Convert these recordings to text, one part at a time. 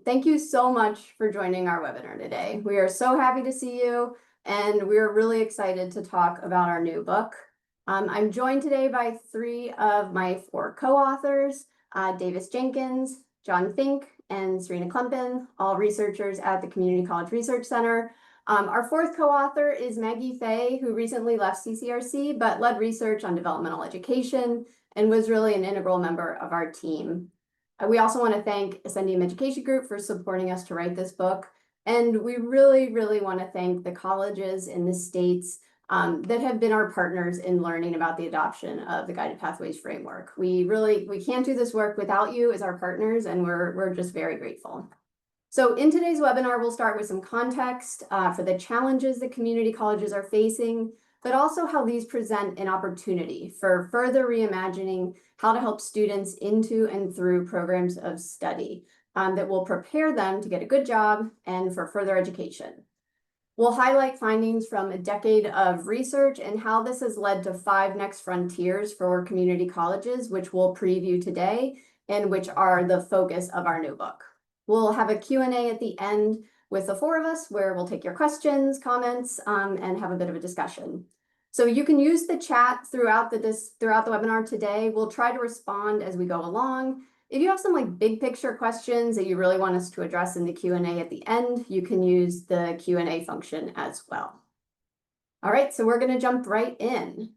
Thank you so much for joining our webinar today. We are so happy to see you, and we're really excited to talk about our new book. I'm joined today by three of my four co-authors, Davis Jenkins, John Fink, and Serena Klempin, all researchers at the Community College Research Center. Our fourth co-author is Maggie Fay, who recently left CCRC, but led research on developmental education and was really an integral member of our team. We also want to thank Ascendium Education Group for supporting us to write this book. And we really, really want to thank the colleges in the states that have been our partners in learning about the adoption of the Guided Pathways Framework. We can't do this work without you as our partners, and we're just very grateful. So in today's webinar, we'll start with some context for the challenges that community colleges are facing, but also how these present an opportunity for further reimagining how to help students into and through programs of study that will prepare them to get a good job and for further education. We'll highlight findings from a decade of research and how this has led to 5 next frontiers for community colleges, which we'll preview today and which are the focus of our new book. We'll have a Q&A at the end with the 4 of us where we'll take your questions, comments, and have a bit of a discussion. So you can use the chat throughout the webinar today. We'll try to respond as we go along. If you have some big picture questions that you really want us to address in the Q&A at the end, you can use the Q&A function as well. All right, so we're going to jump right in.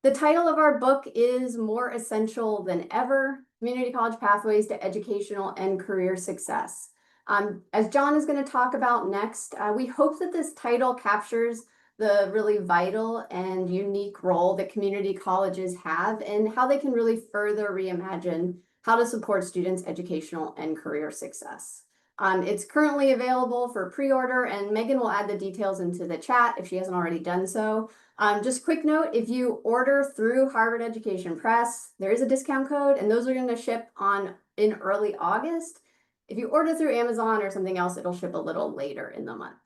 The title of our book is More Essential Than Ever: Community College Pathways to Educational and Career Success. As John is going to talk about next, we hope that this title captures the really vital and unique role that community colleges have and how they can really further reimagine how to support students' educational and career success. It's currently available for pre-order, and Megan will add the details into the chat if she hasn't already done so. Just quick note, if you order through Harvard Education Press, there is a discount code, and those are going to ship in early August. If you order through Amazon or something else, it'll ship a little later in the month.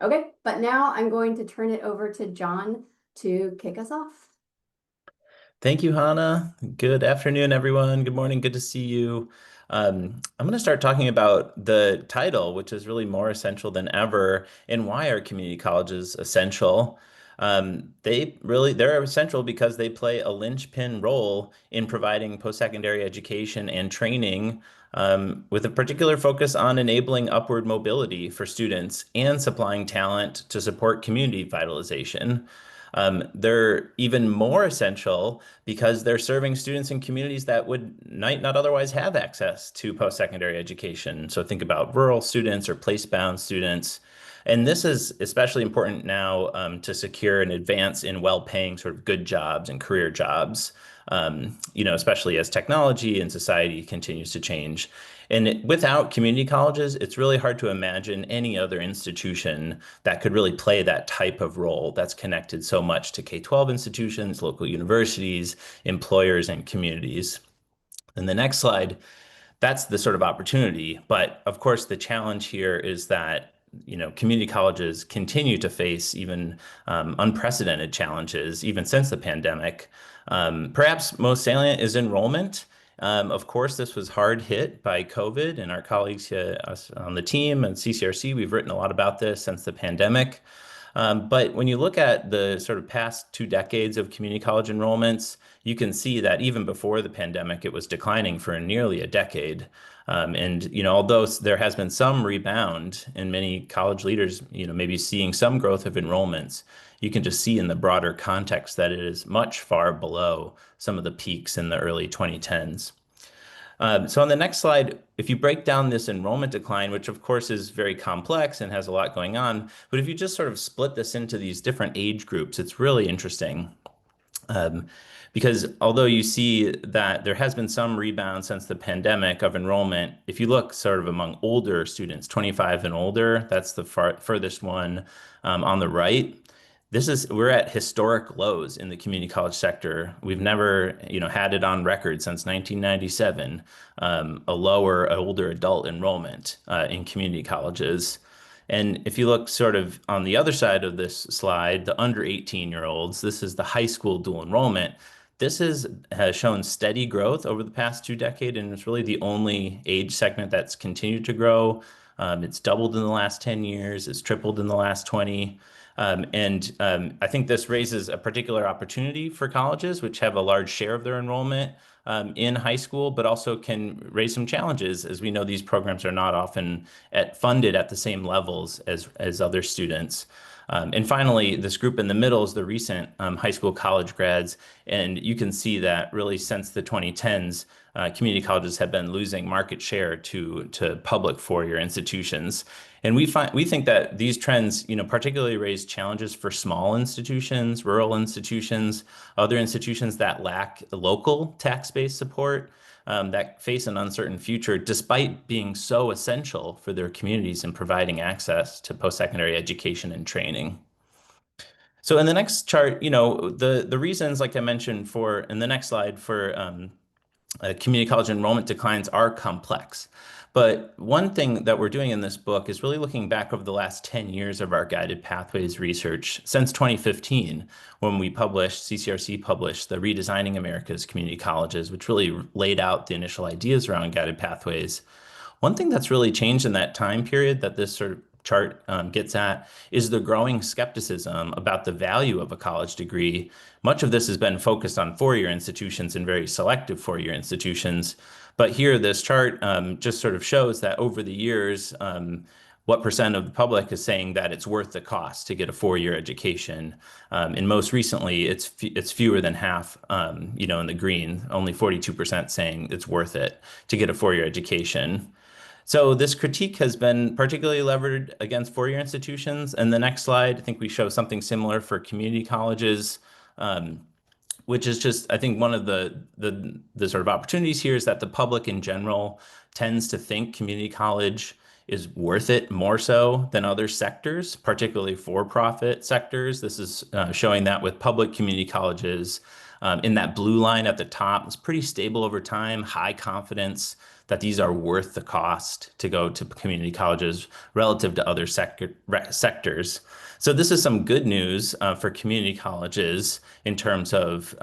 Okay, but now I'm going to turn it over to John to kick us off. Thank you, Hannah. Good afternoon, everyone. Good morning. Good to see you. I'm going to start talking about the title, which is really more essential than ever, and why are community colleges essential? They're essential because they play a linchpin role in providing post-secondary education and training, with a particular focus on enabling upward mobility for students and supplying talent to support community vitalization. They're even more essential because they're serving students in communities that might not otherwise have access to post-secondary education. So think about rural students or place-bound students. And this is especially important now to secure an advance in well-paying sort of good jobs and career jobs, especially as technology and society continues to change. And without community colleges, it's really hard to imagine any other institution that could really play that type of role that's connected so much to K-12 institutions, local universities, employers, and communities. And the next slide, that's the sort of opportunity. But of course, the challenge here is that community colleges continue to face even unprecedented challenges, even since the pandemic. Perhaps most salient is enrollment. Of course, this was hard hit by COVID, and our colleagues us on the team and CCRC, we've written a lot about this since the pandemic. But when you look at the sort of past 2 decades of community college enrollments, you can see that even before the pandemic, it was declining for nearly a decade. Although there has been some rebound and many college leaders, maybe seeing some growth of enrollments, you can just see in the broader context that it is much far below some of the peaks in the early 2010s. So on the next slide, if you break down this enrollment decline, which of course is very complex and has a lot going on, but if you just sort of split this into these different age groups, it's really interesting. Because although you see that there has been some rebound since the pandemic of enrollment, if you look sort of among older students, 25 and older, that's the furthest one on the right. We're at historic lows in the community college sector. We've never, had it on record since 1997, a older adult enrollment in community colleges. And if you look sort of on the other side of this slide, the under 18-year-olds, this is the high school dual enrollment. has shown steady growth over the past 2 decades, and it's really the only age segment that's continued to grow. It's doubled in the last 10 years. It's tripled in the last 20. I think this raises a particular opportunity for colleges, which have a large share of their enrollment in high school, but also can raise some challenges. As we know, these programs are not often funded at the same levels as other students. And finally, this group in the middle is the recent high school college grads. And you can see that really since the 2010s, community colleges have been losing market share to public four-year institutions. And we think that these trends, particularly raise challenges for small institutions, rural institutions, other institutions that lack local tax-based support, that face an uncertain future, despite being so essential for their communities in providing access to post-secondary education and training. So in the next chart, the reasons, like I mentioned, in the next slide for community college enrollment declines are complex. But one thing that we're doing in this book is really looking back over the last 10 years of our guided pathways research since 2015, when CCRC published the Redesigning America's Community Colleges, which really laid out the initial ideas around guided pathways. One thing that's really changed in that time period that this sort of chart gets at is the growing skepticism about the value of a college degree. Much of this has been focused on four-year institutions and very selective four-year institutions. But here, this chart just sort of shows that over the years, what percent of the public is saying that it's worth the cost to get a four-year education. And most recently, it's fewer than half, in the green, only 42% saying it's worth it to get a four-year education. So this critique has been particularly levered against four-year institutions. And the next slide, I think we show something similar for community colleges, which is just, I think, one of the sort of opportunities here is that the public in general tends to think community college is worth it more so than other sectors, particularly for-profit sectors. This is showing that with public community colleges in that blue line at the top. It's pretty stable over time, high confidence that these are worth the cost to go to community colleges relative to other sectors. So this is some good news for community colleges in terms of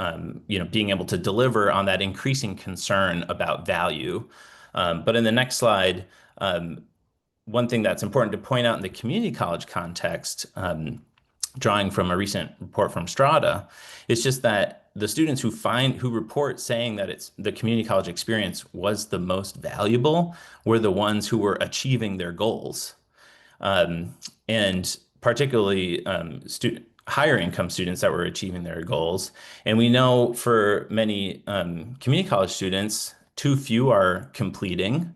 being able to deliver on that increasing concern about value. But in the next slide, one thing that's important to point out in the community college context, drawing from a recent report from Strada, is just that the students who report saying that the community college experience was the most valuable were the ones who were achieving their goals. And particularly higher income students that were achieving their goals. And we know for many community college students, too few are completing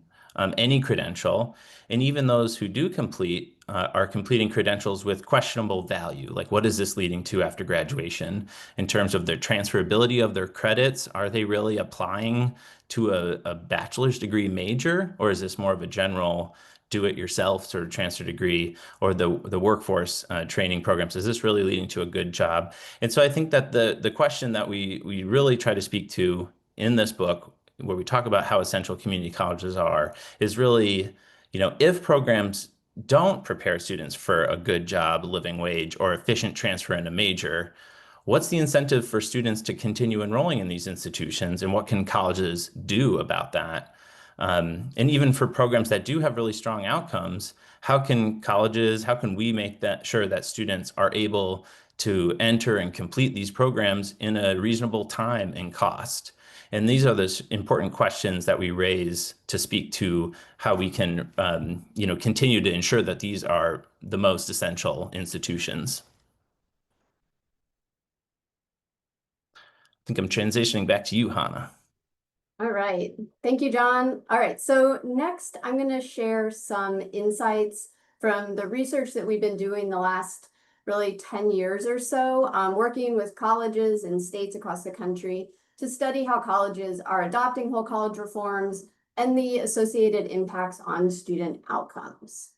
any credential. And even those who do complete are completing credentials with questionable value. Like, what is this leading to after graduation in terms of their transferability of their credits? Are they really applying to a bachelor's degree major, or is this more of a general do-it-yourself sort of transfer degree, or the workforce training programs? Is this really leading to a good job? And so I think that the question that we really try to speak to in this book, where we talk about how essential community colleges are, is really, if programs don't prepare students for a good job, living wage, or efficient transfer in a major, what's the incentive for students to continue enrolling in these institutions, and what can colleges do about that? And even for programs that do have really strong outcomes, how can we make sure that students are able to enter and complete these programs in a reasonable time and cost? And these are the important questions that we raise to speak to how we can, continue to ensure that these are the most essential institutions. I think I'm transitioning back to you, Hannah. All right. Thank you, John. All right. So next, I'm going to share some insights from the research that we've been doing the last really 10 years or so, working with colleges and states across the country to study how colleges are adopting whole college reforms and the associated impacts on student outcomes.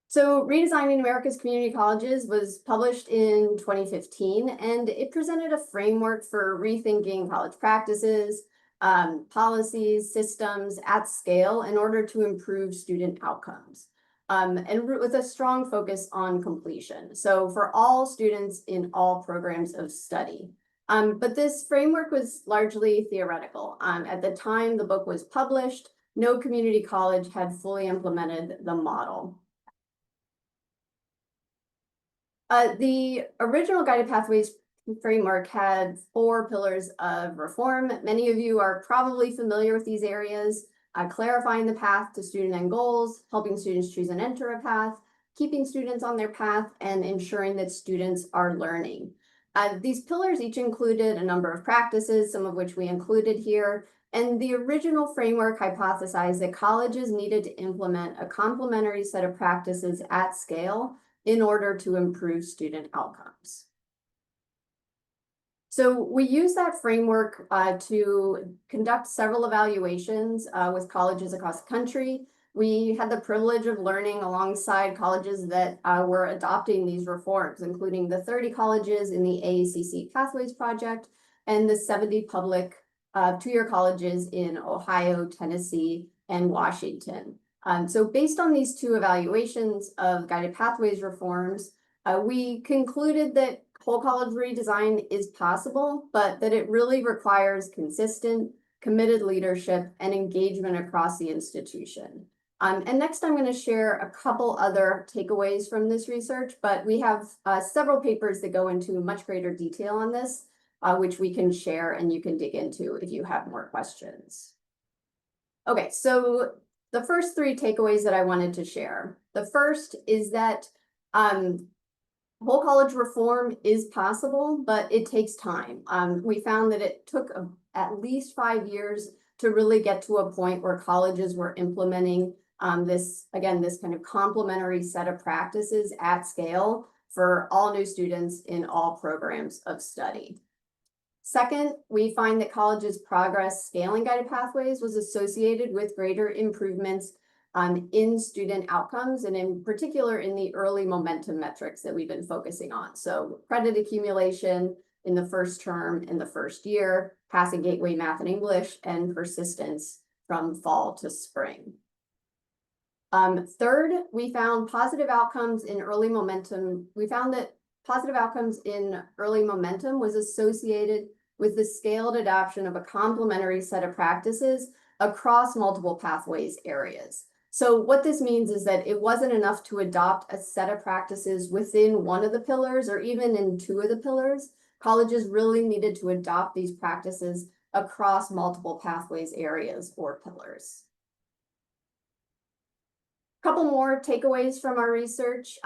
So Redesigning America's Community Colleges was published in 2015, and it presented a framework for rethinking college practices, policies, systems at scale in order to improve student outcomes, and with a strong focus on completion. So for all students in all programs of study. But this framework was largely theoretical. At the time the book was published, no community college had fully implemented the model. The original Guided Pathways framework had 4 pillars of reform. Many of you are probably familiar with these areas: clarifying the path to student end goals, helping students choose and enter a path, keeping students on their path, and ensuring that students are learning. These pillars each included a number of practices, some of which we included here, and the original framework hypothesized that colleges needed to implement a complementary set of practices at scale in order to improve student outcomes. So we use that framework to conduct several evaluations with colleges across the country. We had the privilege of learning alongside colleges that were adopting these reforms, including the 30 colleges in the ACC Pathways Project and the 70 public 2-year colleges in Ohio, Tennessee, and Washington. So based on these 2 evaluations of Guided Pathways reforms, we concluded that whole college redesign is possible, but that it really requires consistent, committed leadership and engagement across the institution. And next I'm going to share a couple other takeaways from this research, but we have several papers that go into much greater detail on this, which we can share and you can dig into if you have more questions. Okay, so the first 3 takeaways that I wanted to share. The first is that whole college reform is possible, but it takes time. We found that it took at least 5 years to really get to a point where colleges were implementing this kind of complementary set of practices at scale for all new students in all programs of study. Second, we find that colleges' progress scaling Guided Pathways was associated with greater improvements in student outcomes, and in particular in the early momentum metrics that we've been focusing on. So credit accumulation in the first term, in the first year, passing gateway math and English, and persistence from fall to spring. Third, we found positive outcomes in early momentum. We found that positive outcomes in early momentum was associated with the scaled adoption of a complementary set of practices across multiple pathways areas. So what this means is that it wasn't enough to adopt a set of practices within one of the pillars or even in 2 of the pillars. Colleges really needed to adopt these practices across multiple pathways areas or pillars. Couple more takeaways from our research.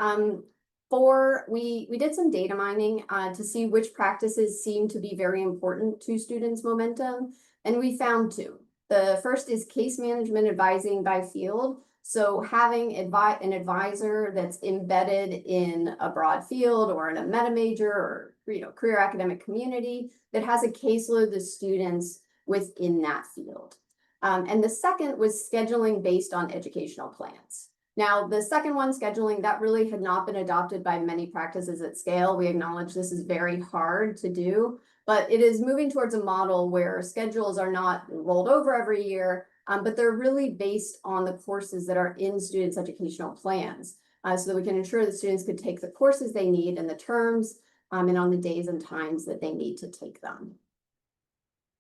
We did some data mining to see which practices seem to be very important to students' momentum, and we found 2. The first is case management advising by field. So having an advisor that's embedded in a broad field or in a meta major or career academic community that has a caseload of students within that field. And the second was scheduling based on educational plans. Now, the second one, scheduling, that really had not been adopted by many practices at scale. We acknowledge this is very hard to do, but it is moving towards a model where schedules are not rolled over every year, but they're really based on the courses that are in students' educational plans, so that we can ensure that students could take the courses they need in the terms and on the days and times that they need to take them.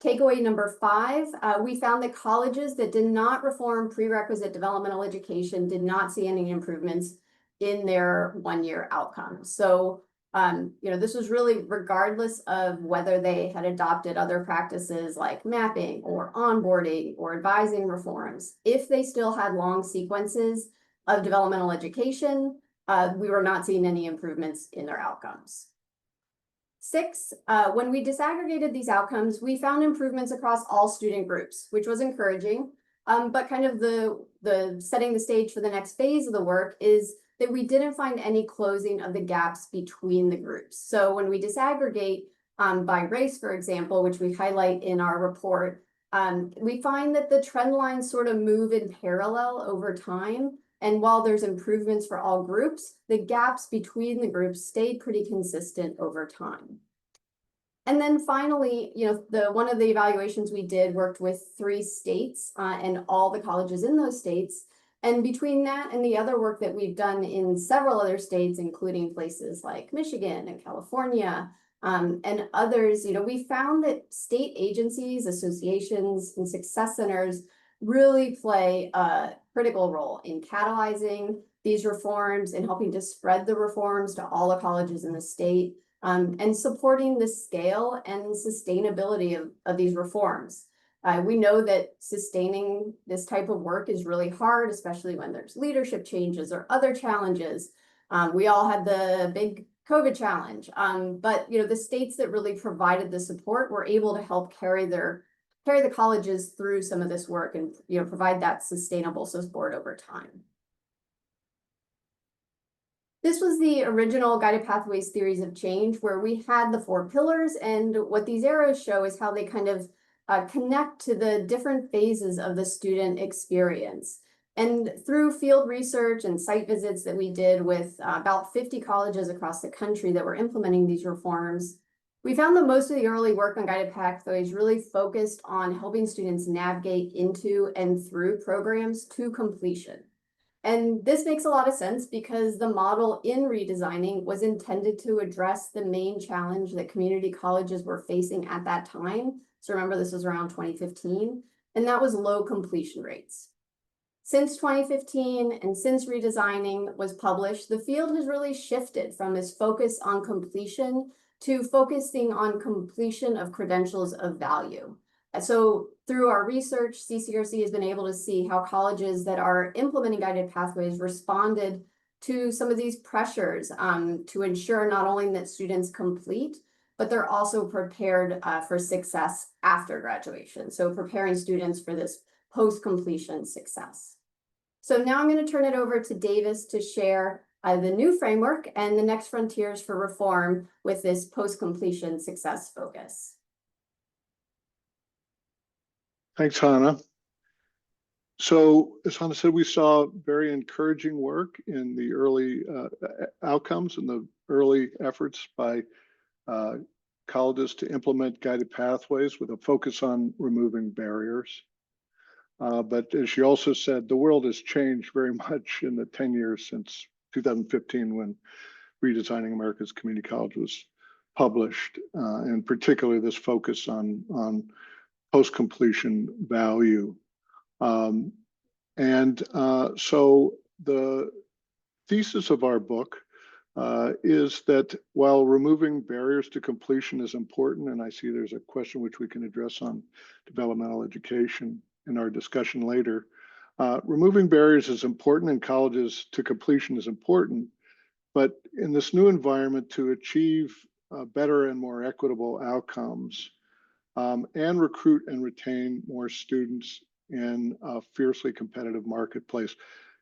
Takeaway number 5, we found that colleges that did not reform prerequisite developmental education did not see any improvements in their 1-year outcomes. So, this was really regardless of whether they had adopted other practices like mapping or onboarding or advising reforms. If they still had long sequences of developmental education, we were not seeing any improvements in their outcomes. 6, when we disaggregated these outcomes, we found improvements across all student groups, which was encouraging. But kind of the setting the stage for the next phase of the work is that we didn't find any closing of the gaps between the groups. So when we disaggregate by race, for example, which we highlight in our report, we find that the trend lines sort of move in parallel over time. And while there's improvements for all groups, the gaps between the groups stayed pretty consistent over time. And then finally, one of the evaluations we did worked with 3 states and all the colleges in those states. And between that and the other work that we've done in several other states, including places like Michigan and California, and others, we found that state agencies, associations, and success centers really play a critical role in catalyzing these reforms and helping to spread the reforms to all the colleges in the state, and supporting the scale and sustainability of these reforms. We know that sustaining this type of work is really hard, especially when there's leadership changes or other challenges. We all had the big COVID challenge, but the states that really provided the support were able to help carry the colleges through some of this work and provide that sustainable support over time. This was the original Guided Pathways Theories of Change, where we had the 4 pillars, and what these arrows show is how they kind of connect to the different phases of the student experience. And through field research and site visits that we did with about 50 colleges across the country that were implementing these reforms, we found that most of the early work on Guided Pathways really focused on helping students navigate into and through programs to completion. And this makes a lot of sense because the model in redesigning was intended to address the main challenge that community colleges were facing at that time. So remember, this was around 2015, and that was low completion rates. Since 2015 and since redesigning was published, the field has really shifted from this focus on completion to focusing on completion of credentials of value. So through our research, CCRC has been able to see how colleges that are implementing guided pathways responded to some of these pressures to ensure not only that students complete, but they're also prepared for success after graduation. So preparing students for this post-completion success. So now I'm going to turn it over to Davis to share the new framework and the next frontiers for reform with this post-completion success focus. Thanks, Hannah. So, as Hannah said, we saw very encouraging work in the early outcomes and the early efforts by colleges to implement guided pathways with a focus on removing barriers. But as she also said, the world has changed very much in the 10 years since 2015 when Redesigning America's Community College was published, and particularly this focus on post-completion value. So the thesis of our book is that while removing barriers to completion is important, and I see there's a question which we can address on developmental education in our discussion later, removing barriers is important and colleges to completion is important, but in this new environment to achieve better and more equitable outcomes, and recruit and retain more students in a fiercely competitive marketplace,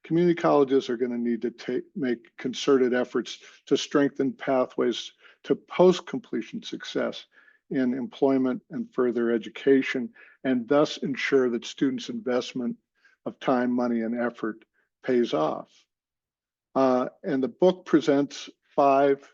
community colleges are going to need to make concerted efforts to strengthen pathways to post-completion success in employment and further education, and thus ensure that students' investment of time, money, and effort pays off. And the book presents 5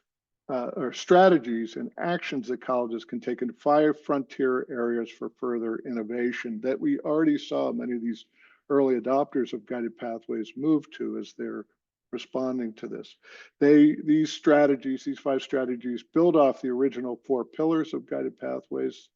strategies and actions that colleges can take in 5 frontier areas for further innovation that we already saw many of these early adopters of guided pathways move to as they're responding to this. These 5 strategies build off the original 4 pillars of guided pathways,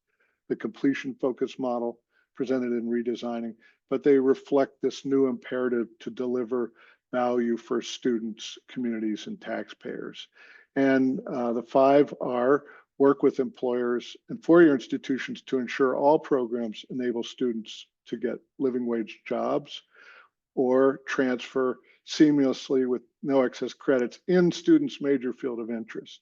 the completion focus model presented in redesigning, but they reflect this new imperative to deliver value for students, communities, and taxpayers. And the 5 are: work with employers and 4-year institutions to ensure all programs enable students to get living wage jobs or transfer seamlessly with no excess credits in students' major field of interest.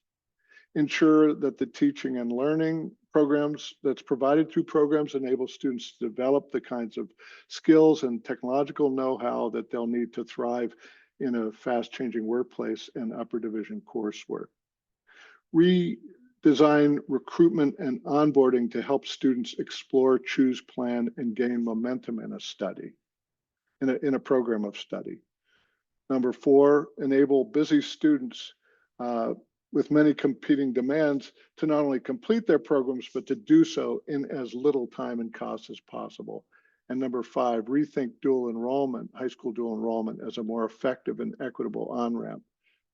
Ensure that the teaching and learning programs that's provided through programs enable students to develop the kinds of skills and technological know-how that they'll need to thrive in a fast-changing workplace and upper division coursework. Redesign recruitment and onboarding to help students explore, choose, plan, and gain momentum in a study, in a program of study. Number 4, enable busy students with many competing demands to not only complete their programs, but to do so in as little time and cost as possible. And number 5, rethink dual enrollment, high school dual enrollment, as a more effective and equitable on-ramp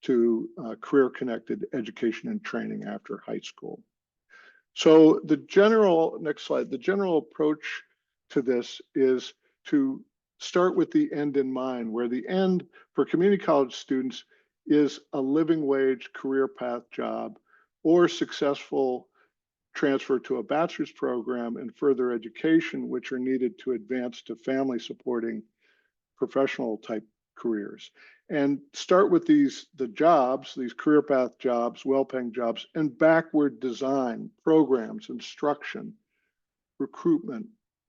to career-connected education and training after high school. So the general, next slide, the general approach to this is to start with the end in mind, where the end for community college students is a living wage career path job or successful transfer to a bachelor's program and further education, which are needed to advance to family supporting professional type careers. And start with the jobs, these career path jobs, well-paying jobs, and backward design programs, instruction, recruitment,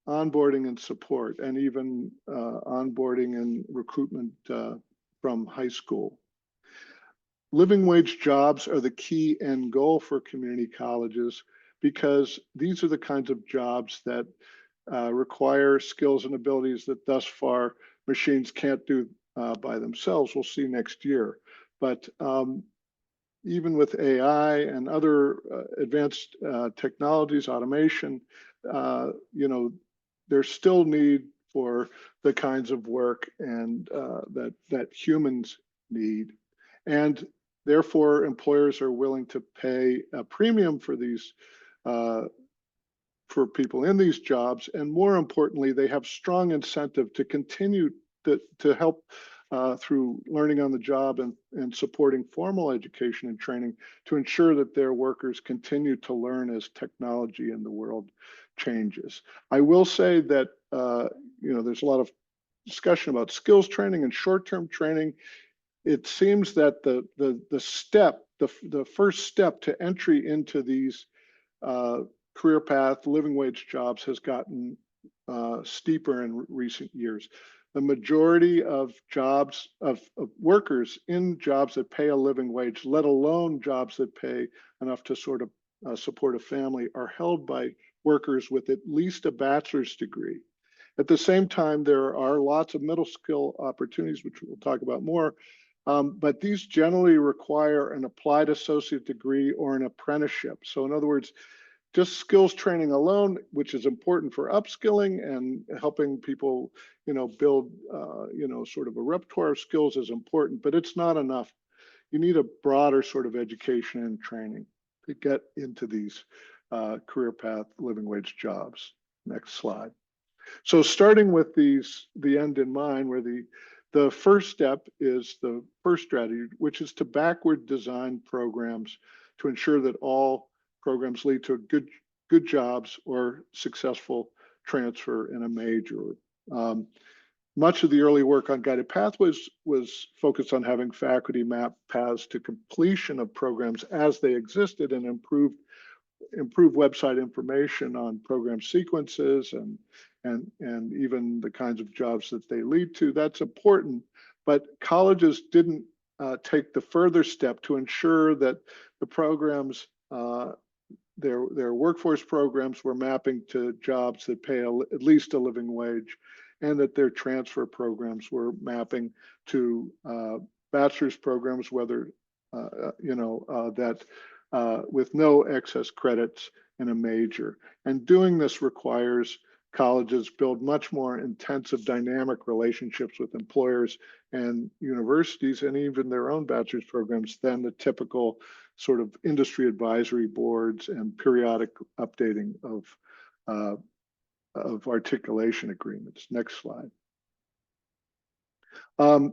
onboarding and support, and even onboarding and recruitment from high school. Living wage jobs are the key end goal for community colleges because these are the kinds of jobs that require skills and abilities that thus far machines can't do by themselves. We'll see next year. But even with AI and other advanced technologies, automation, there's still need for the kinds of work and that humans need. And therefore, employers are willing to pay a premium for these for people in these jobs. And more importantly, they have strong incentive to continue to help through learning on the job and supporting formal education and training to ensure that their workers continue to learn as technology in the world changes. I will say that there's a lot of discussion about skills training and short-term training. It seems that the first step to entry into these career path living wage jobs has gotten steeper in recent years. The majority of jobs of workers in jobs that pay a living wage, let alone jobs that pay enough to sort of support a family, are held by workers with at least a bachelor's degree. At the same time, there are lots of middle skill opportunities, which we'll talk about more, but these generally require an applied associate degree or an apprenticeship. So in other words, just skills training alone, which is important for upskilling and helping people, build, sort of a repertoire of skills is important, but it's not enough. You need a broader sort of education and training to get into these career path living wage jobs. Next slide. So starting with the end in mind, where the first step is the first strategy, which is to backward design programs to ensure that all programs lead to good jobs or successful transfer in a major. Much of the early work on guided pathways was focused on having faculty map paths to completion of programs as they existed and improve website information on program sequences and even the kinds of jobs that they lead to. That's important, but colleges didn't take the further step to ensure that the programs their workforce programs were mapping to jobs that pay at least a living wage, and that their transfer programs were mapping to bachelor's programs, whether with no excess credits in a major. And doing this requires colleges build much more intensive dynamic relationships with employers and universities and even their own bachelor's programs than the typical sort of industry advisory boards and periodic updating of articulation agreements. Next slide.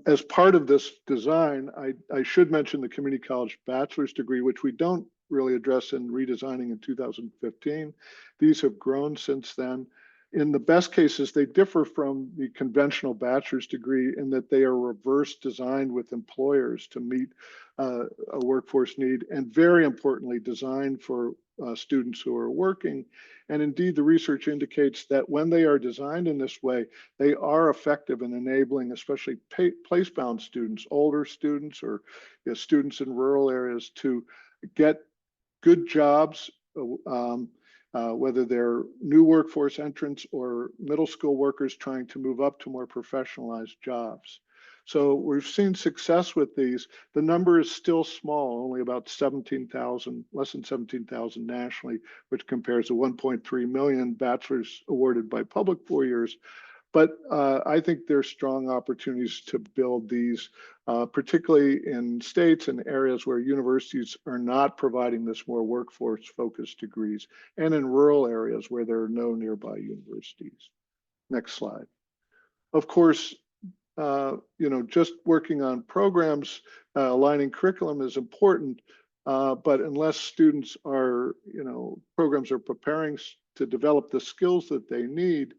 As part of this design, I should mention the community college bachelor's degree, which we don't really address in redesigning in 2015. These have grown since then. In the best cases, they differ from the conventional bachelor's degree in that they are reverse designed with employers to meet a workforce need, and very importantly, designed for students who are working. And indeed, the research indicates that when they are designed in this way, they are effective in enabling especially place-bound students, older students, or students in rural areas to get good jobs, whether they're new workforce entrants or middle school workers trying to move up to more professionalized jobs. So we've seen success with these. The number is still small, only about 17,000, less than 17,000 nationally, which compares to 1.3 million bachelors awarded by public 4 years. But I think there's strong opportunities to build these, particularly in states and areas where universities are not providing this more workforce-focused degrees, and in rural areas where there are no nearby universities. Next slide. Of course, just working on programs, aligning curriculum is important, but unless students are, programs are preparing to develop the skills that they need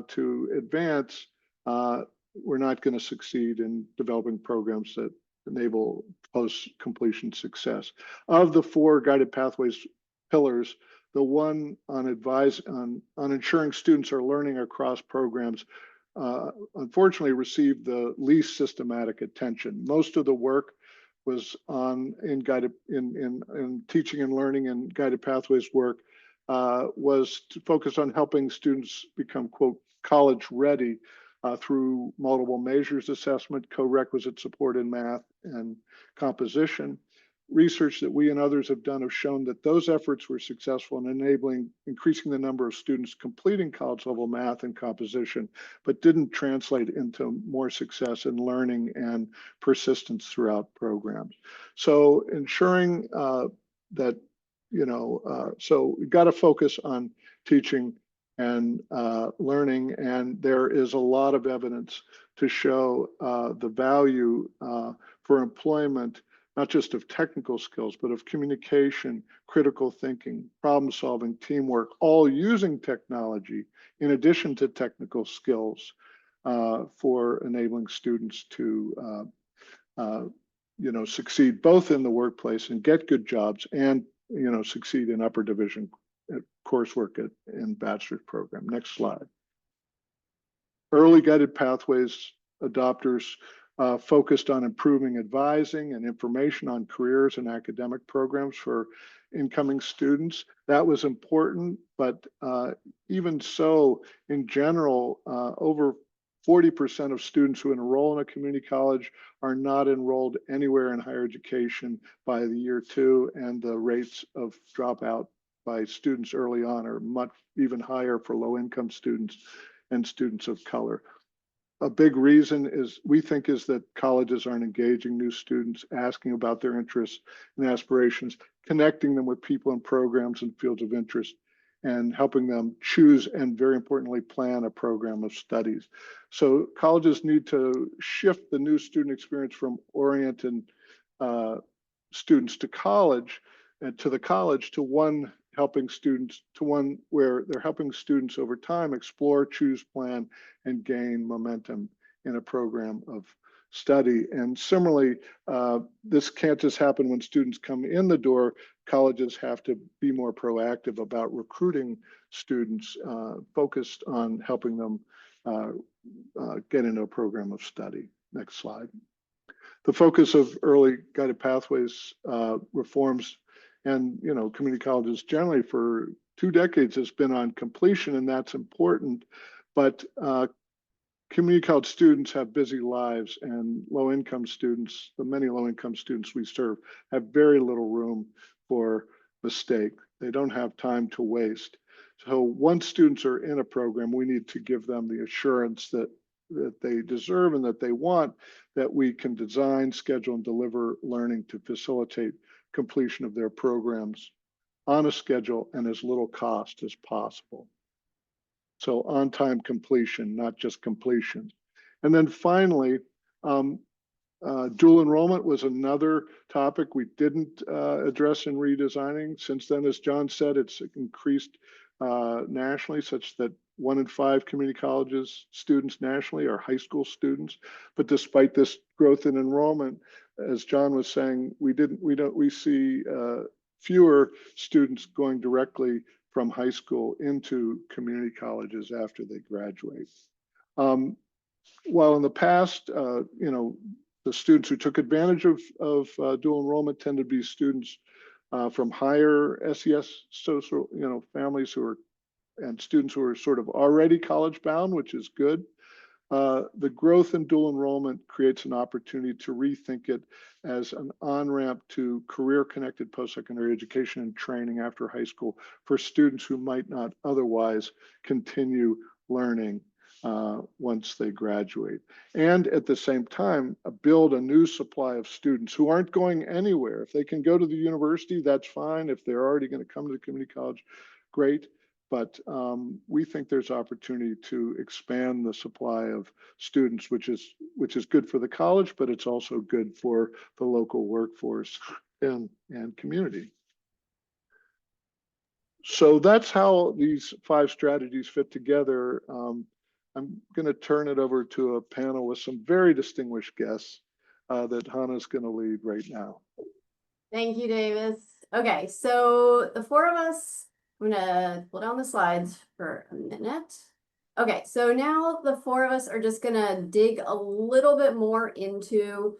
to advance, we're not going to succeed in developing programs that enable post-completion success. Of the 4 guided pathways pillars, the one on ensuring students are learning across programs unfortunately received the least systematic attention. Most of the work was in teaching and learning and guided pathways work was to focus on helping students become, quote, college ready through multiple measures assessment, co-requisite support in math and composition. Research that we and others have done have shown that those efforts were successful in increasing the number of students completing college level math and composition, but didn't translate into more success in learning and persistence throughout programs. So ensuring that, so we've got to focus on teaching and learning, and there is a lot of evidence to show the value for employment, not just of technical skills, but of communication, critical thinking, problem solving, teamwork, all using technology in addition to technical skills for enabling students to succeed both in the workplace and get good jobs and succeed in upper division coursework in bachelor's program. Next slide. Early guided pathways adopters focused on improving advising and information on careers and academic programs for incoming students. That was important, but even so, in general, over 40% of students who enroll in a community college are not enrolled anywhere in higher education by the year 2, and the rates of dropout by students early on are much even higher for low-income students and students of color. A big reason we think is that colleges aren't engaging new students, asking about their interests and aspirations, connecting them with people in programs and fields of interest, and helping them choose and, very importantly, plan a program of studies. So colleges need to shift the new student experience from orienting students to college and to the college to one where they're helping students over time explore, choose, plan, and gain momentum in a program of study. And similarly, this can't just happen when students come in the door. Colleges have to be more proactive about recruiting students, focused on helping them get into a program of study. Next slide. The focus of early guided pathways reforms and community colleges generally for 2 decades has been on completion, and that's important. But community college students have busy lives, and low-income students, the many low-income students we serve, have very little room for mistake. They don't have time to waste. So once students are in a program, we need to give them the assurance that they deserve and that they want, that we can design, schedule, and deliver learning to facilitate completion of their programs on a schedule and as little cost as possible. So on-time completion, not just completion. And then finally, dual enrollment was another topic we didn't address in redesigning. Since then, as John said, it's increased nationally, such that 1 in 5 community colleges students nationally are high school students. But despite this growth in enrollment, as John was saying, we see fewer students going directly from high school into community colleges after they graduate. While in the past, the students who took advantage of dual enrollment tended to be students from higher SES social, families and students who are sort of already college bound, which is good. The growth in dual enrollment creates an opportunity to rethink it as an on-ramp to career-connected post-secondary education and training after high school for students who might not otherwise continue learning once they graduate. And at the same time, build a new supply of students who aren't going anywhere. If they can go to the university, that's fine. If they're already going to come to the community college, great. But we think there's opportunity to expand the supply of students, which is good for the college, but it's also good for the local workforce and community. So that's how these 5 strategies fit together. I'm going to turn it over to a panel with some very distinguished guests that Hannah's going to lead right now. Thank you, Davis. Okay, so the 4 of us, I'm gonna pull down the slides for a minute. Okay, so now the 4 of us are just gonna dig a little bit more into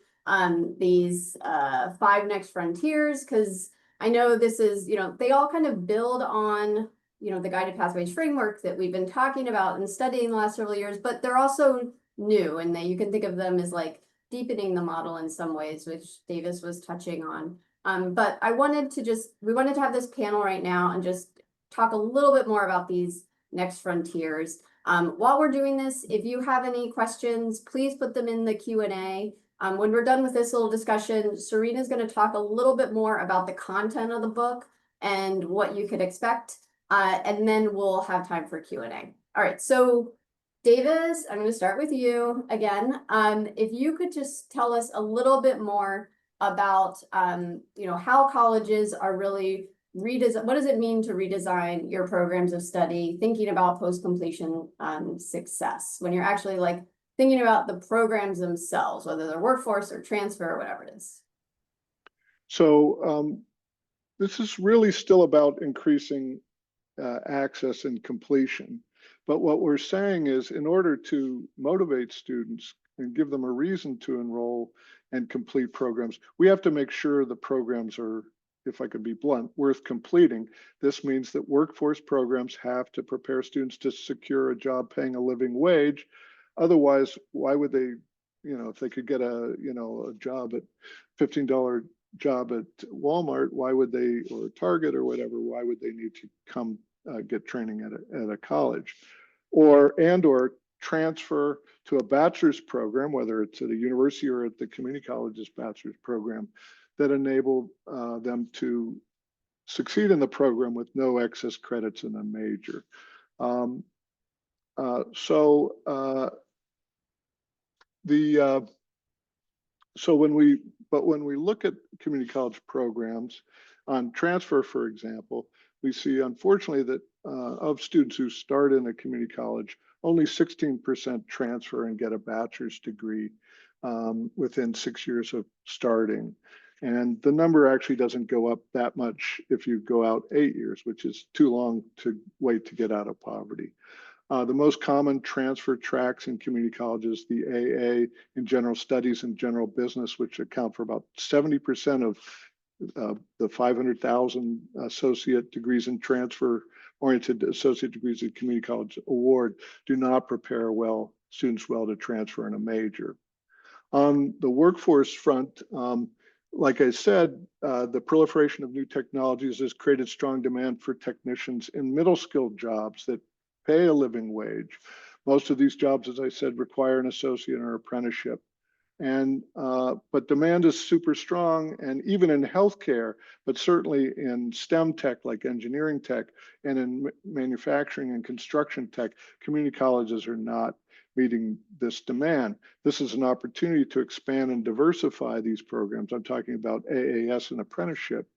these 5 next frontiers, because I know this is, they all kind of build on, the guided pathways framework that we've been talking about and studying the last several years, but they're also new, and you can think of them as like deepening the model in some ways, which Davis was touching on. But we wanted to have this panel right now and just talk a little bit more about these next frontiers. While we're doing this, if you have any questions, please put them in the Q&A. When we're done with this little discussion, Serena's going to talk a little bit more about the content of the book and what you could expect. And then we'll have time for Q&A. All right, so Davis, I'm going to start with you again. If you could just tell us a little bit more about how colleges are really what does it mean to redesign your programs of study, thinking about post-completion success when you're actually like thinking about the programs themselves, whether they're workforce or transfer or whatever it is. So this is really still about increasing access and completion. But what we're saying is, in order to motivate students and give them a reason to enroll and complete programs, we have to make sure the programs are, if I could be blunt, worth completing. This means that workforce programs have to prepare students to secure a job paying a living wage. Otherwise, why would they, if they could get a job at $15 job at Walmart, why would they, or Target or whatever, why would they need to come get training at a college? Or transfer to a bachelor's program, whether it's at a university or at the community college's bachelor's program, that enable them to succeed in the program with no excess credits in a major. When we look at community college programs on transfer, for example, we see, unfortunately, that of students who start in a community college, only 16% transfer and get a bachelor's degree within 6 years of starting. And the number actually doesn't go up that much if you go out 8 years, which is too long to wait to get out of poverty. The most common transfer tracks in community colleges, the AA in general studies and general business, which account for about 70% of the 500,000 associate degrees in transfer-oriented associate degrees at community college award, do not prepare students well to transfer in a major. On the workforce front, like I said, the proliferation of new technologies has created strong demand for technicians in middle-skilled jobs that pay a living wage. Most of these jobs, as I said, require an associate or apprenticeship. But demand is super strong, and even in healthcare, but certainly in STEM tech like engineering tech and in manufacturing and construction tech, community colleges are not meeting this demand. This is an opportunity to expand and diversify these programs. I'm talking about AAS and apprenticeship.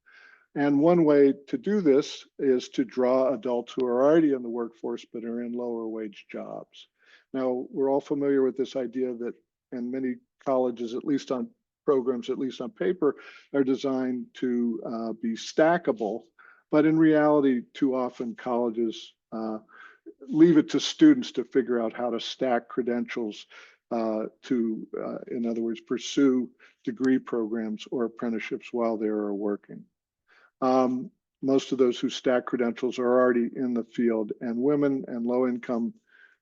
And one way to do this is to draw adults who are already in the workforce but are in lower wage jobs. Now, we're all familiar with this idea that in many colleges, at least on programs, at least on paper, are designed to be stackable. But in reality, too often colleges leave it to students to figure out how to stack credentials in other words, pursue degree programs or apprenticeships while they are working. Most of those who stack credentials are already in the field, and women and low-income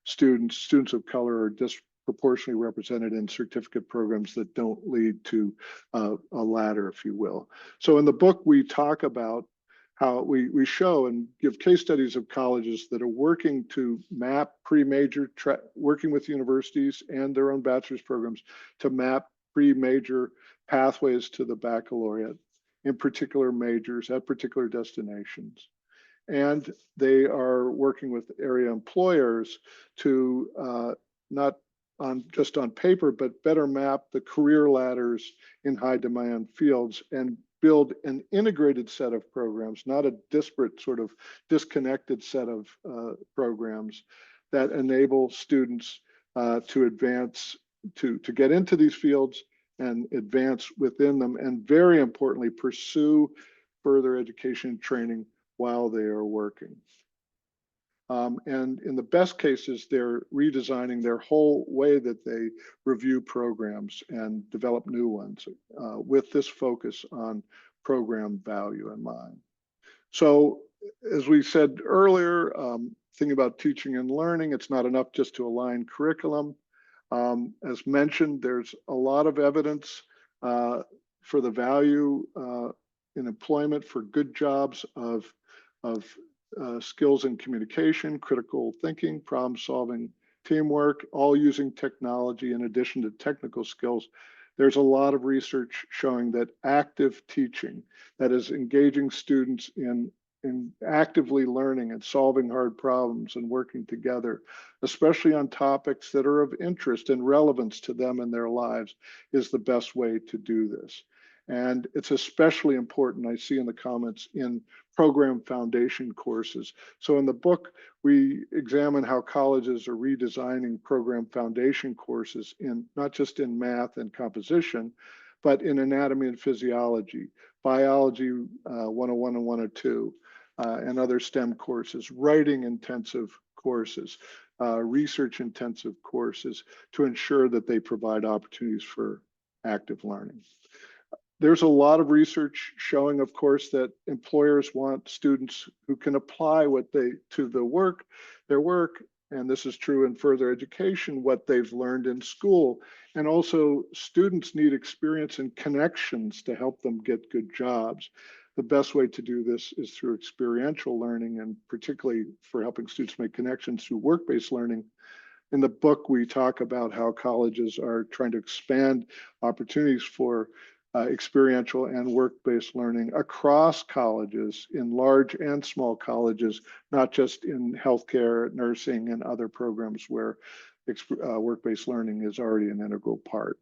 students of color are disproportionately represented in certificate programs that don't lead to a ladder, if you will. So in the book, we talk about how we show and give case studies of colleges that are working to map pre-major, working with universities and their own bachelor's programs to map pre-major pathways to the baccalaureate in particular majors at particular destinations. And they are working with area employers to not just on paper, but better map the career ladders in high demand fields and build an integrated set of programs, not a disparate sort of disconnected set of programs that enable students to advance, to get into these fields and advance within them, and very importantly, pursue further education and training while they are working. And in the best cases, they're redesigning their whole way that they review programs and develop new ones with this focus on program value in mind. So as we said earlier, thinking about teaching and learning, it's not enough just to align curriculum. As mentioned, there's a lot of evidence for the value in employment for good jobs of skills in communication, critical thinking, problem solving, teamwork, all using technology in addition to technical skills. There's a lot of research showing that active teaching, that is engaging students in actively learning and solving hard problems and working together, especially on topics that are of interest and relevance to them in their lives, is the best way to do this. And it's especially important, I see in the comments, in program foundation courses. So in the book, we examine how colleges are redesigning program foundation courses in not just in math and composition, but in anatomy and physiology, biology 101 and 102, and other STEM courses, writing intensive courses, research intensive courses to ensure that they provide opportunities for active learning. There's a lot of research showing, of course, that employers want students who can apply their work, and this is true in further education, what they've learned in school. And also students need experience and connections to help them get good jobs. The best way to do this is through experiential learning, and particularly for helping students make connections through work-based learning. In the book, we talk about how colleges are trying to expand opportunities for experiential and work-based learning across colleges, in large and small colleges, not just in healthcare, nursing, and other programs where work-based learning is already an integral part.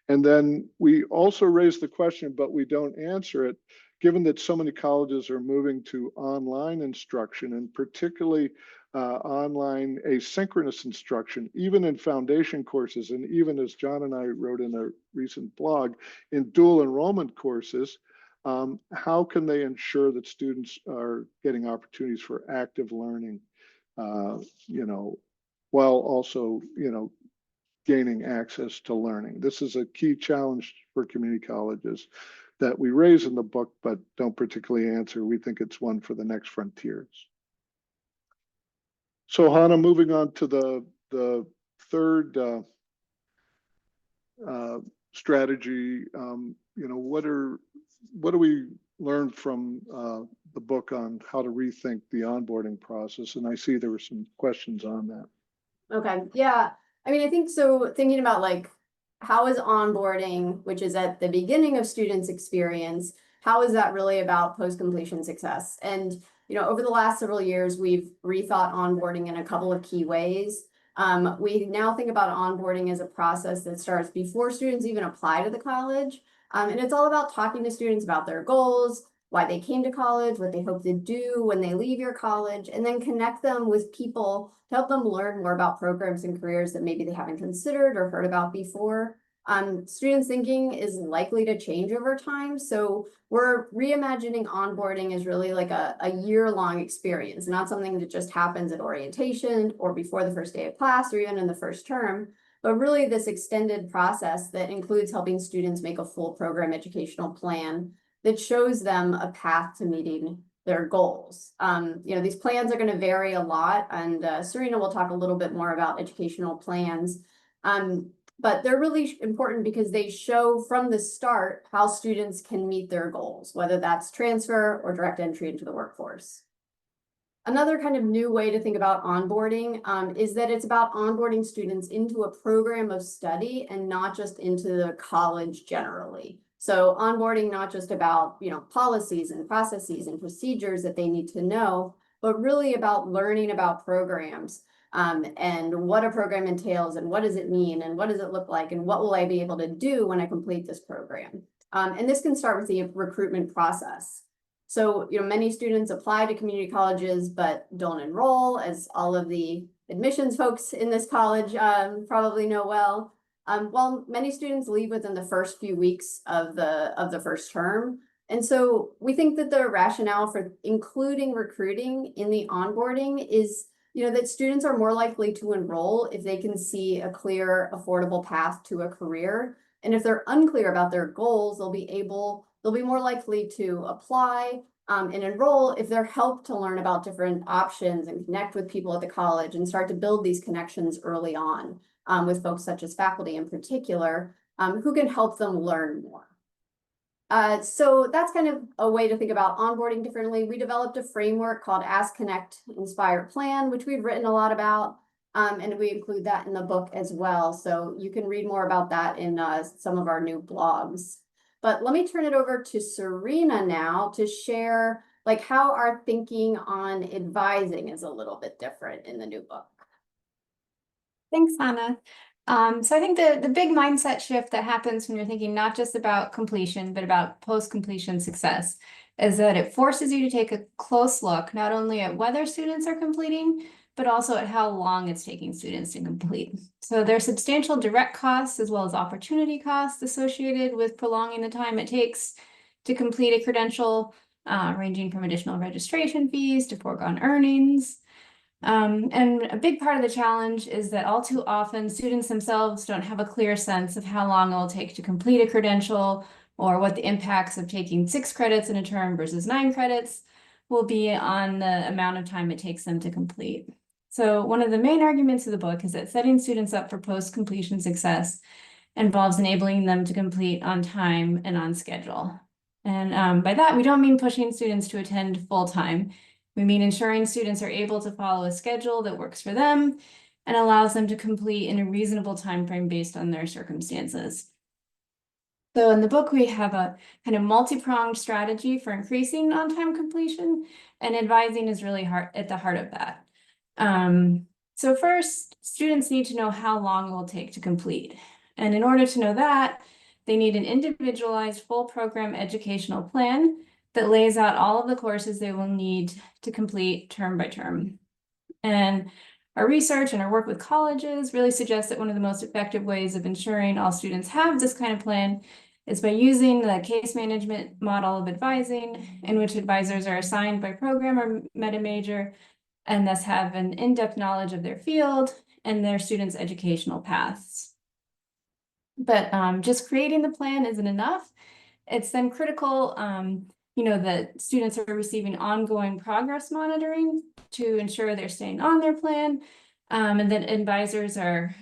And then we also raise the question, but we don't answer it, given that so many colleges are moving to online instruction, and particularly online asynchronous instruction, even in foundation courses, and even, as John and I wrote in a recent blog, in dual enrollment courses, how can they ensure that students are getting opportunities for active learning, while also, gaining access to learning? This is a key challenge for community colleges that we raise in the book, but don't particularly answer. We think it's one for the next frontiers. So Hannah, moving on to the third strategy, what do we learn from the book on how to rethink the onboarding process? And I see there were some questions on that. Okay, yeah. I mean, I think so, thinking about like, how is onboarding, which is at the beginning of students' experience, how is that really about post-completion success? And over the last several years, we've rethought onboarding in a couple of key ways. We now think about onboarding as a process that starts before students even apply to the college. And it's all about talking to students about their goals, why they came to college, what they hope to do when they leave your college, and then connect them with people to help them learn more about programs and careers that maybe they haven't considered or heard about before. Students' thinking is likely to change over time. So we're reimagining onboarding as really like a year-long experience, not something that just happens at orientation or before the first day of class or even in the first term, but really this extended process that includes helping students make a full program educational plan that shows them a path to meeting their goals. These plans are going to vary a lot, and Serena will talk a little bit more about educational plans. but they're really important because they show from the start how students can meet their goals, whether that's transfer or direct entry into the workforce. Another kind of new way to think about onboarding is that it's about onboarding students into a program of study and not just into the college generally. So onboarding not just about, policies and processes and procedures that they need to know, but really about learning about programs and what a program entails and what does it mean and what does it look like and what will I be able to do when I complete this program. And this can start with the recruitment process. So, many students apply to community colleges but don't enroll, as all of the admissions folks in this college probably know well. While many students leave within the first few weeks of the first term. And so we think that the rationale for including recruiting in the onboarding is, that students are more likely to enroll if they can see a clear, affordable path to a career. And if they're unclear about their goals, they'll be more likely to apply and enroll if they're helped to learn about different options and connect with people at the college and start to build these connections early on with folks such as faculty in particular who can help them learn more. So that's kind of a way to think about onboarding differently. We developed a framework called Ask, Connect, Inspire, Plan, which we've written a lot about. And we include that in the book as well. So you can read more about that in some of our new blogs. But let me turn it over to Serena now to share how our thinking on advising is a little bit different in the new book. Thanks, Hannah. So I think the big mindset shift that happens when you're thinking not just about completion, but about post-completion success is that it forces you to take a close look, not only at whether students are completing, but also at how long it's taking students to complete. So there's substantial direct costs as well as opportunity costs associated with prolonging the time it takes to complete a credential, ranging from additional registration fees to foregone earnings. And a big part of the challenge is that all too often students themselves don't have a clear sense of how long it will take to complete a credential or what the impacts of taking 6 credits in a term versus 9 credits will be on the amount of time it takes them to complete. So one of the main arguments of the book is that setting students up for post-completion success involves enabling them to complete on time and on schedule. And by that, we don't mean pushing students to attend full-time. We mean ensuring students are able to follow a schedule that works for them and allows them to complete in a reasonable time frame based on their circumstances. So in the book, we have a kind of multi-pronged strategy for increasing on-time completion, and advising is really at the heart of that. So first, students need to know how long it will take to complete. And in order to know that, they need an individualized full program educational plan that lays out all of the courses they will need to complete term by term. And our research and our work with colleges really suggests that one of the most effective ways of ensuring all students have this kind of plan is by using the case management model of advising, in which advisors are assigned by program or meta major, and thus have an in-depth knowledge of their field and their students' educational paths. But just creating the plan isn't enough. It's then critical that students are receiving ongoing progress monitoring to ensure they're staying on their plan, and that advisors are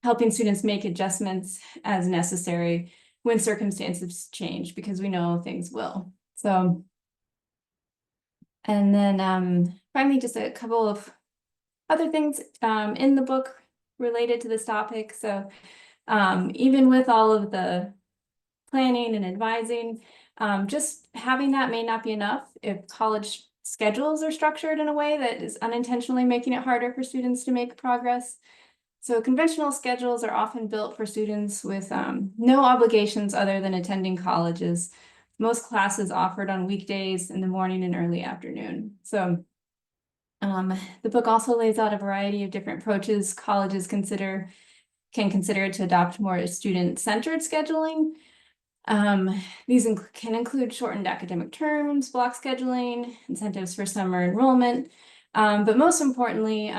helping students make adjustments as necessary when circumstances change, because we know things will. So, and then finally, just a couple of other things in the book related to this topic. So even with all of the planning and advising, just having that may not be enough if college schedules are structured in a way that is unintentionally making it harder for students to make progress. So conventional schedules are often built for students with no obligations other than attending colleges. Most classes offered on weekdays in the morning and early afternoon. So the book also lays out a variety of different approaches colleges can consider to adopt more student-centered scheduling. These can include shortened academic terms, block scheduling, incentives for summer enrollment. But most importantly,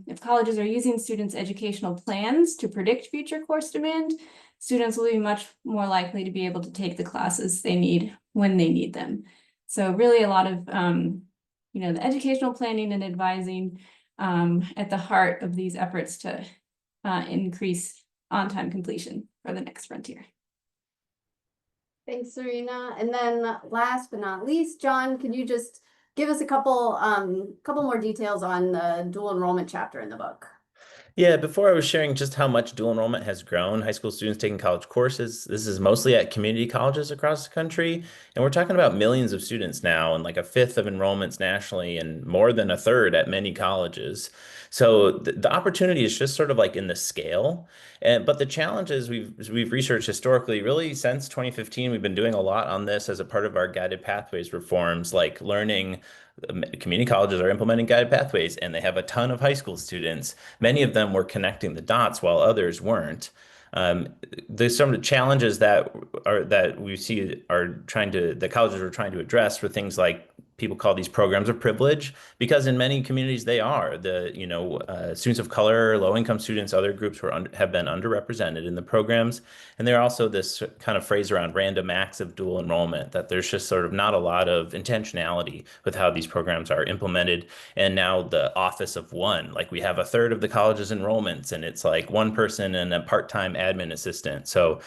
if colleges are using students' educational plans to predict future course demand, students will be much more likely to be able to take the classes they need when they need them. So really a lot of, the educational planning and advising at the heart of these efforts to increase on-time completion for the next frontier. Thanks, Serena. And then last but not least, John, can you just give us a couple more details on the dual enrollment chapter in the book? Yeah, before I was sharing just how much dual enrollment has grown, high school students taking college courses. This is mostly at community colleges across the country. And we're talking about millions of students now, and like a fifth of enrollments nationally, and more than a third at many colleges. So the opportunity is just sort of like in the scale. But the challenges we've researched historically, really since 2015, we've been doing a lot on this as a part of our guided pathways reforms, like learning. Community colleges are implementing guided pathways, and they have a ton of high school students. Many of them were connecting the dots while others weren't. Um, there's some of the challenges that we see the colleges are trying to address for things like people call these programs of privilege, because in many communities they are. Students of color, low-income students, other groups have been underrepresented in the programs. And there are also this kind of phrase around random acts of dual enrollment, that there's just sort of not a lot of intentionality with how these programs are implemented. And now the office of one, like we have a third of the college's enrollments, and it's like one person and a part-time admin assistant. So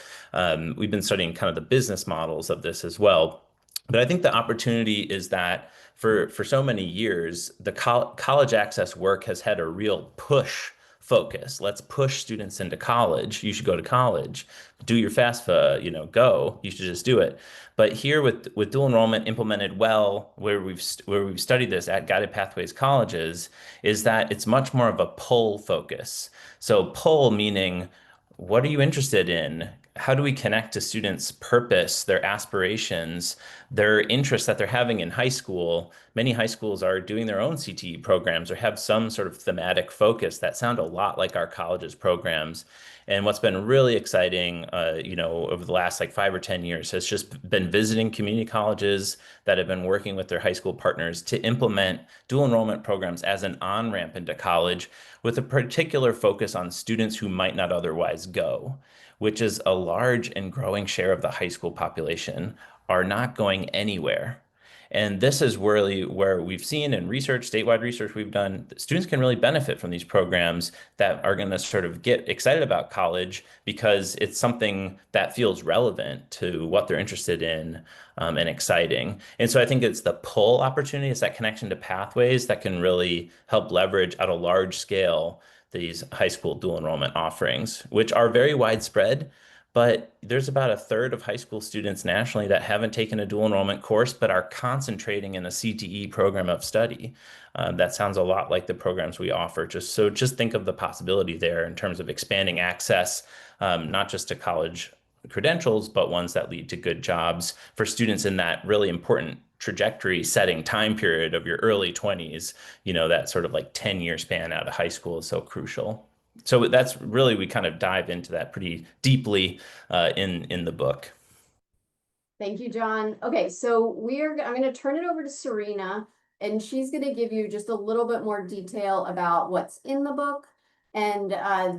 we've been studying kind of the business models of this as well. But I think the opportunity is that for so many years, the college access work has had a real push focus. Let's push students into college. You should go to college. Do your FAFSA, go. You should just do it. But here with dual enrollment implemented well, where we've studied this at Guided Pathways colleges, is that it's much more of a pull focus. So pull meaning, what are you interested in? How do we connect to students' purpose, their aspirations, their interests that they're having in high school? Many high schools are doing their own CTE programs or have some sort of thematic focus that sound a lot like our college's programs. And what's been really exciting, over the last like 5 or 10 years has just been visiting community colleges that have been working with their high school partners to implement dual enrollment programs as an on-ramp into college, with a particular focus on students who might not otherwise go, which is a large and growing share of the high school population, are not going anywhere. And this is really where we've seen in research, statewide research we've done, students can really benefit from these programs that are going to sort of get excited about college because it's something that feels relevant to what they're interested in, and exciting. And so I think it's the pull opportunity, it's that connection to pathways that can really help leverage at a large scale these high school dual enrollment offerings, which are very widespread. But there's about a third of high school students nationally that haven't taken a dual enrollment course, but are concentrating in a CTE program of study. That sounds a lot like the programs we offer. Just think of the possibility there in terms of expanding access, not just to college credentials, but ones that lead to good jobs for students in that really important trajectory setting time period of your early 20s. That sort of like 10-year span out of high school is so crucial. So that's really, we kind of dive into that pretty deeply in the book. Thank you, John. Okay, so I'm going to turn it over to Serena, and she's going to give you just a little bit more detail about what's in the book. And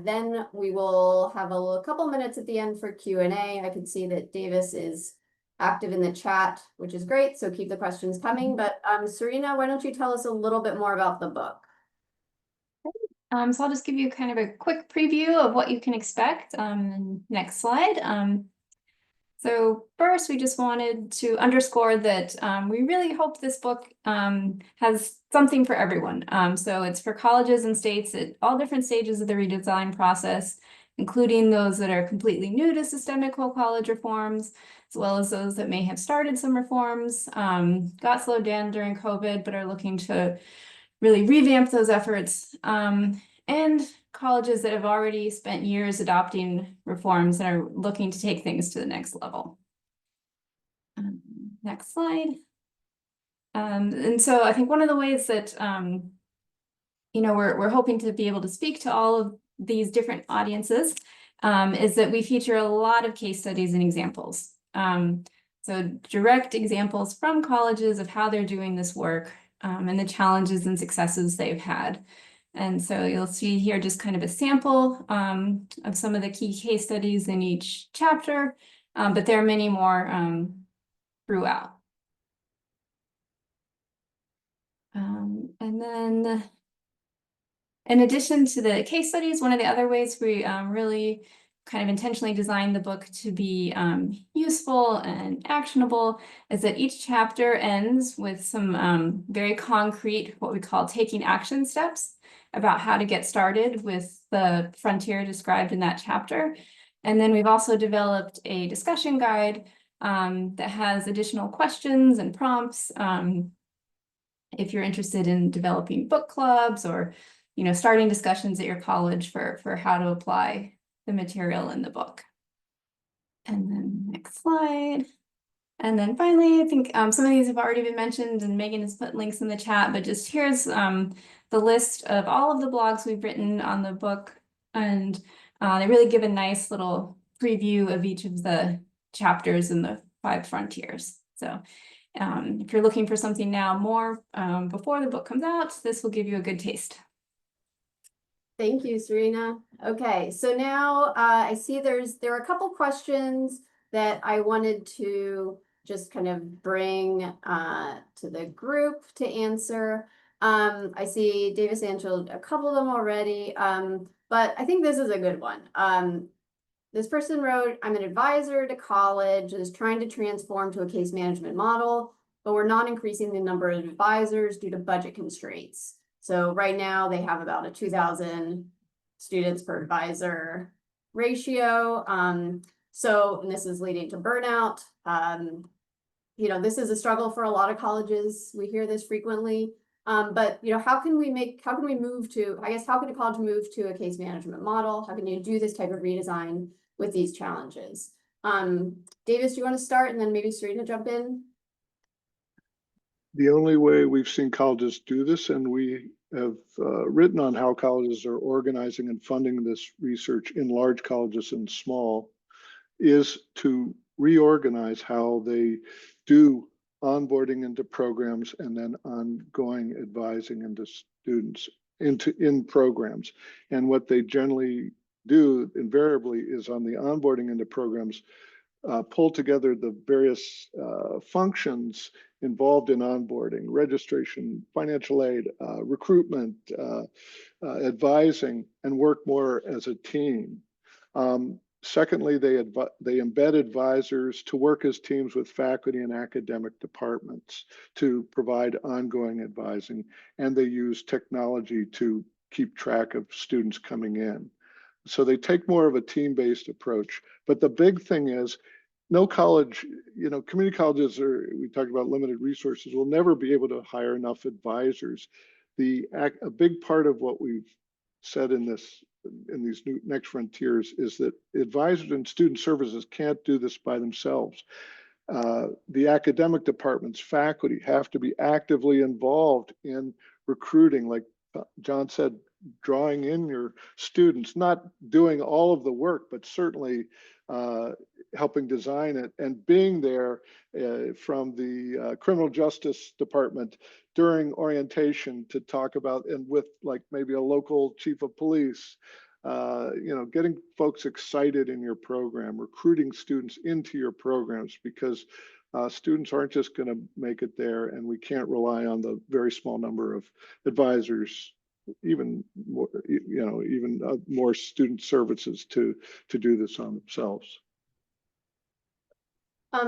then we will have a couple minutes at the end for Q&A. I can see that Davis is active in the chat, which is great. So keep the questions coming. But Serena, why don't you tell us a little bit more about the book? So I'll just give you kind of a quick preview of what you can expect. Next slide. So first, we just wanted to underscore that we really hope this book has something for everyone. So it's for colleges and states at all different stages of the redesign process, including those that are completely new to systemic whole college reforms, as well as those that may have started some reforms, got slowed down during COVID, but are looking to really revamp those efforts, and colleges that have already spent years adopting reforms and are looking to take things to the next level. Next slide. And so I think one of the ways that we're hoping to be able to speak to all of these different audiences is that we feature a lot of case studies and examples. So direct examples from colleges of how they're doing this work, and the challenges and successes they've had. And so you'll see here just kind of a sample of some of the key case studies in each chapter, but there are many more throughout. And then in addition to the case studies, one of the other ways we really kind of intentionally designed the book to be useful and actionable is that each chapter ends with some very concrete, what we call taking action steps about how to get started with the frontier described in that chapter. And then we've also developed a discussion guide that has additional questions and prompts if you're interested in developing book clubs or starting discussions at your college for how to apply the material in the book. And then next slide. And then finally, I think some of these have already been mentioned and Megan has put links in the chat, but just here's the list of all of the blogs we've written on the book. And they really give a nice little preview of each of the chapters in the 5 frontiers. So if you're looking for something now more before the book comes out, this will give you a good taste. Thank you, Serena. Okay, so now I see there are a couple questions that I wanted to just kind of bring to the group to answer. I see Davis answered a couple of them already, but I think this is a good one. This person wrote, I'm an advisor to college that is trying to transform to a case management model, but we're not increasing the number of advisors due to budget constraints. So right now they have about a 2,000 students per advisor ratio. And this is leading to burnout. This is a struggle for a lot of colleges. We hear this frequently. But how can we move to, how can a college move to a case management model? How can you do this type of redesign with these challenges? Davis, do you want to start and then maybe Serena jump in? The only way we've seen colleges do this, and we have written on how colleges are organizing and funding this research in large colleges and small, is to reorganize how they do onboarding into programs and then ongoing advising into students in programs. And what they generally do invariably is on the onboarding into programs, pull together the various functions involved in onboarding, registration, financial aid, recruitment, advising, and work more as a team. Secondly, they embed advisors to work as teams with faculty and academic departments to provide ongoing advising, and they use technology to keep track of students coming in. So they take more of a team-based approach. But the big thing is, no college, community colleges we talked about limited resources, will never be able to hire enough advisors. A big part of what we've said in these new next frontiers is that advisors and student services can't do this by themselves. The academic departments, faculty have to be actively involved in recruiting, like John said, drawing in your students, not doing all of the work, but certainly helping design it and being there from the criminal justice department during orientation to talk about, and with like maybe a local chief of police, getting folks excited in your program, recruiting students into your programs, because students aren't just going to make it there, and we can't rely on the very small number of advisors, even more, more student services to do this on themselves.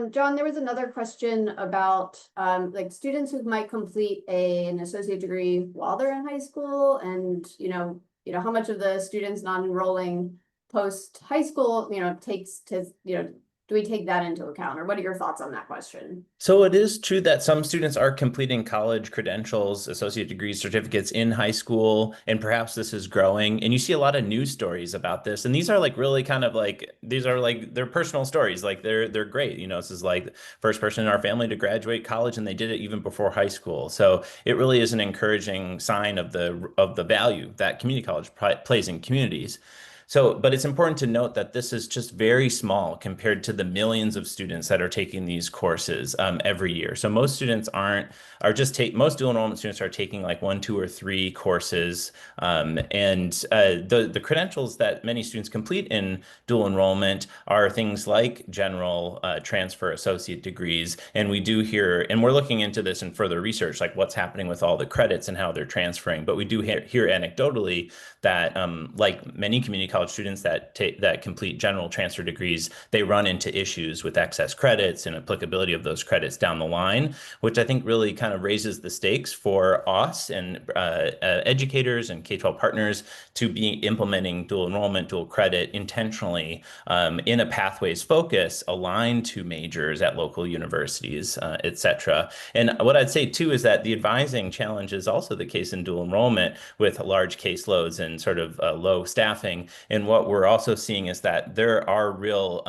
John, there was another question about like students who might complete an associate degree while they're in high school, and how much of the students non-enrolling post high school takes to do we take that into account, or what are your thoughts on that question? So it is true that some students are completing college credentials, associate degrees, certificates in high school, and perhaps this is growing. And you see a lot of news stories about this. And these are like really kind of like, they're personal stories. Like they're great. This is like the first person in our family to graduate college, and they did it even before high school. So it really is an encouraging sign of the value that community college plays in communities. But it's important to note that this is just very small compared to the millions of students that are taking these courses every year. So most students most dual enrollment students are taking like 1, 2, or 3 courses. The credentials that many students complete in dual enrollment are things like general transfer associate degrees. And we do hear, and we're looking into this in further research, like what's happening with all the credits and how they're transferring. But we do hear anecdotally that like many community college students that complete general transfer degrees, they run into issues with excess credits and applicability of those credits down the line, which I think really kind of raises the stakes for us and educators and K-12 partners to be implementing dual enrollment, dual credit intentionally in a pathways focus aligned to majors at local universities, et cetera. And what I'd say too is that the advising challenge is also the case in dual enrollment with large caseloads and sort of low staffing. And what we're also seeing is that there are real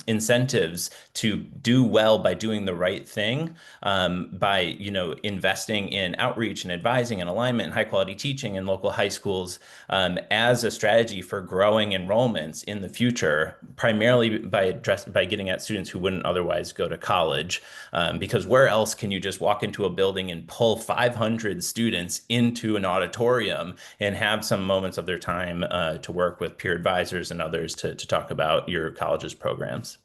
incentives to do well by doing the right thing, by investing in outreach and advising and alignment and high quality teaching in local high schools as a strategy for growing enrollments in the future, primarily by getting at students who wouldn't otherwise go to college. Because where else can you just walk into a building and pull 500 students into an auditorium and have some moments of their time to work with peer advisors and others to talk about your college's programs?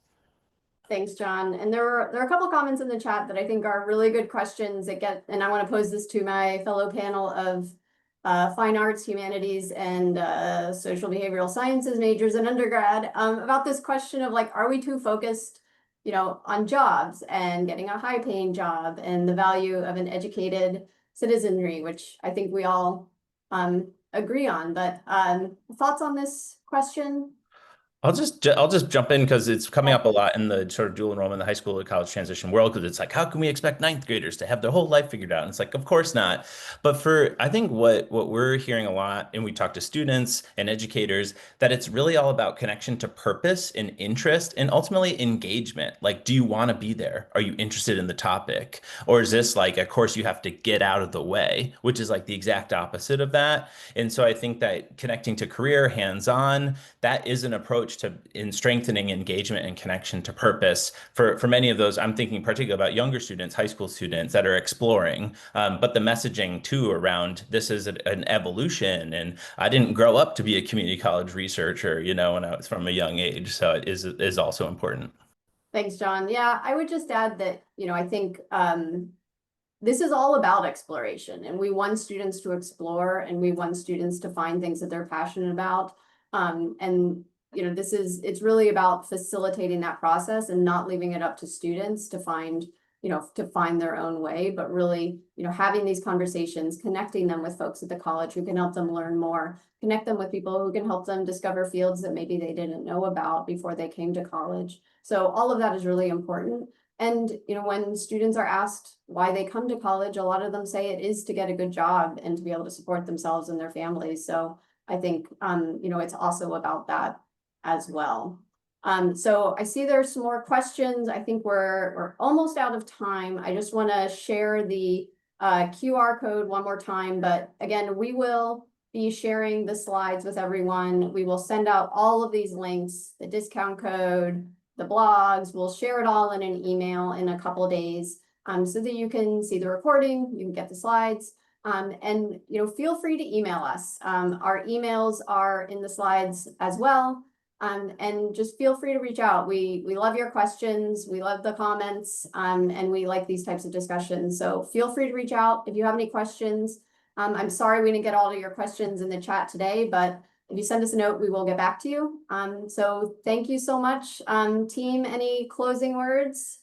Thanks, John. And there are a couple comments in the chat that I think are really good questions and I want to pose this to my fellow panel of fine arts, humanities, and social behavioral sciences majors in undergrad about this question of like, are we too focused, on jobs and getting a high paying job and the value of an educated citizenry, which I think we all agree on. But thoughts on this question? I'll just jump in because it's coming up a lot in the sort of dual enrollment, the high school to college transition world. Because it's like, how can we expect ninth graders to have their whole life figured out? And it's like, of course not. But I think what we're hearing a lot, and we talk to students and educators, that it's really all about connection to purpose and interest, and ultimately engagement. Like, do you want to be there? Are you interested in the topic, or is this like a course you have to get out of the way, which is like the exact opposite of that? And so I think that connecting to career, hands-on, that is an approach in strengthening engagement and connection to purpose for many of those. I'm thinking particularly about younger students, high school students that are exploring, but the messaging too around this is an evolution, and I didn't grow up to be a community college researcher, when I was from a young age. So it is also important. Thanks, John. Yeah, I would just add that, I think this is all about exploration, and we want students to explore, and we want students to find things that they're passionate about. And it's really about facilitating that process and not leaving it up to students to find their own way, but really, having these conversations, connecting them with folks at the college who can help them learn more, connect them with people who can help them discover fields that maybe they didn't know about before they came to college. So all of that is really important. And, when students are asked why they come to college, a lot of them say it is to get a good job and to be able to support themselves and their families. So I think, it's also about that as well. So I see there's some more questions. I think we're almost out of time. I just want to share the QR code one more time. But again, we will be sharing the slides with everyone. We will send out all of these links, the discount code, the blogs. We'll share it all in an email in a couple of days so that you can see the recording, you can get the slides. And feel free to email us. Our emails are in the slides as well. And just feel free to reach out. We love your questions. We love the comments, and we like these types of discussions. So feel free to reach out if you have any questions. I'm sorry we didn't get all of your questions in the chat today, but if you send us a note, we will get back to you. So thank you so much. Team, any closing words?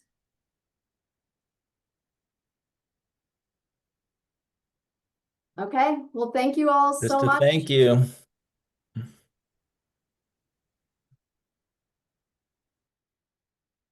Okay, well, thank you all so much. Thank you.